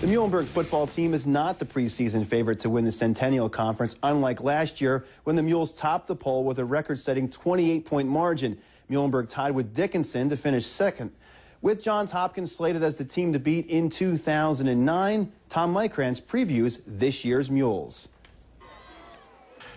The Muhlenberg football team is not the preseason favorite to win the Centennial Conference, unlike last year when the Mules topped the poll with a record-setting 28-point margin. Muhlenberg tied with Dickinson to finish second. With Johns Hopkins slated as the team to beat in 2009, Tom Mykrantz previews this year's Mules.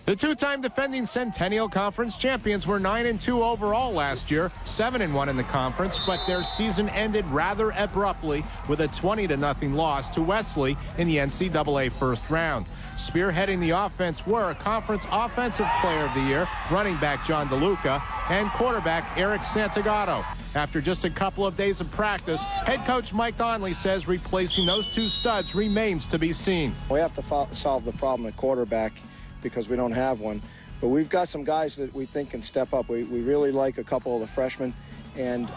The two-time defending Centennial Conference champions were 9-2 overall last year, 7-1 in the conference, but their season ended rather abruptly with a 20-0 loss to Wesley in the NCAA first round. Spearheading the offense were Conference Offensive Player of the Year, running back John DeLuca, and quarterback Eric Santagato. After just a couple of days of practice, head coach Mike Donnelly says replacing those two studs remains to be seen. We have to solve the problem at quarterback because we don't have one. But we've got some guys that we think can step up. We really like a couple of the freshmen, and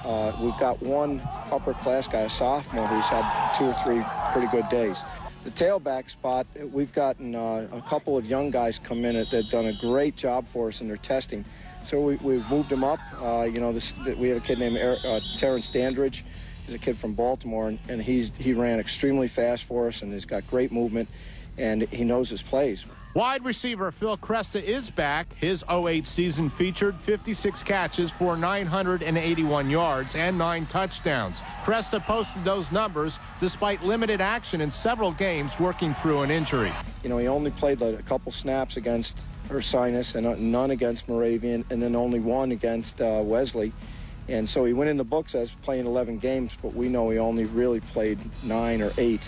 we've got one upper-class guy, a sophomore, who's had 2 or 3 pretty good days. The tailback spot, we've gotten a couple of young guys come in that have done a great job for us in their testing. So we've moved them up. You know, we have a kid named Terrence Dandridge. He's a kid from Baltimore, and he ran extremely fast for us, and he's got great movement, and he knows his plays. Wide receiver Phil CRESTA is back. His 08 season featured 56 catches for 981 yards and 9 touchdowns. CRESTA posted those numbers despite limited action in several games working through an injury. You know, he only played a couple snaps against Ursinus and none against Moravian, and then only 1 against Wesley. And so he went in the books as playing 11 games, but we know he only really played 9 or 8.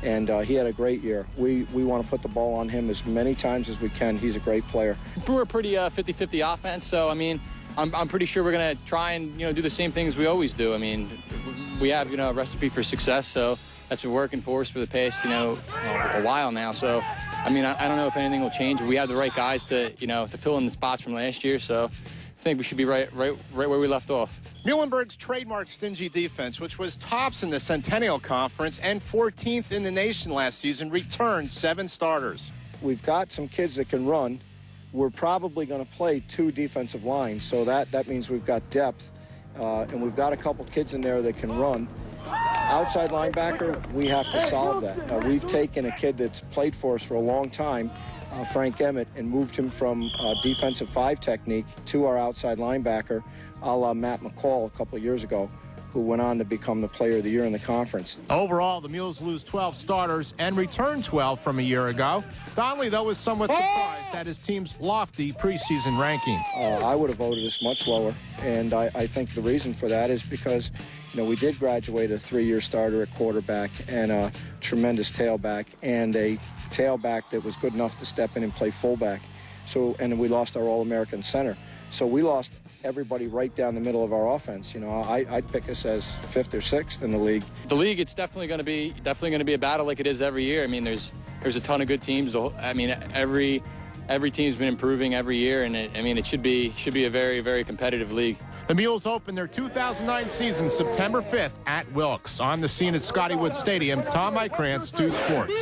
And he had a great year. We want to put the ball on him as many times as we can. He's a great player. We're a pretty 50-50 offense, so I mean, I'm pretty sure we're going to try and do the same things we always do. I mean, we have a recipe for success, so that's been working for us for the past a while now. So I mean, I don't know if anything will change. We have the right guys to to fill in the spots from last year, so I think we should be right where we left off. Muhlenberg's trademark stingy defense, which was tops in the Centennial Conference and 14th in the nation last season, returned 7 starters. We've got some kids that can run. We're probably going to play 2 defensive lines, so that means we've got depth, and we've got a couple kids in there that can run. Outside linebacker, we have to solve that. We've taken a kid that's played for us for a long time, Frank Emmett, and moved him from defensive 5 technique to our outside linebacker, a la Matt McCall a couple of years ago, who went on to become the player of the year in the conference. Overall, the Mules lose 12 starters and return 12 from a year ago. Donnelly, though, was somewhat surprised at his team's lofty preseason ranking. I would have voted us much lower, and I think the reason for that is because we did graduate a 3-year starter at quarterback and a tremendous tailback and a tailback that was good enough to step in and play fullback. And we lost our All-American center. So we lost everybody right down the middle of our offense. I'd pick us as 5th or 6th in the league. The league, it's definitely going to be a battle like it is every year. I mean, there's a ton of good teams. I mean, every team's been improving every year, and it should be a very, very competitive league. The Mules open their 2009 season September 5th at Wilkes. On the scene at Scottywood Stadium, Tom Mykrantz, 2 Sports.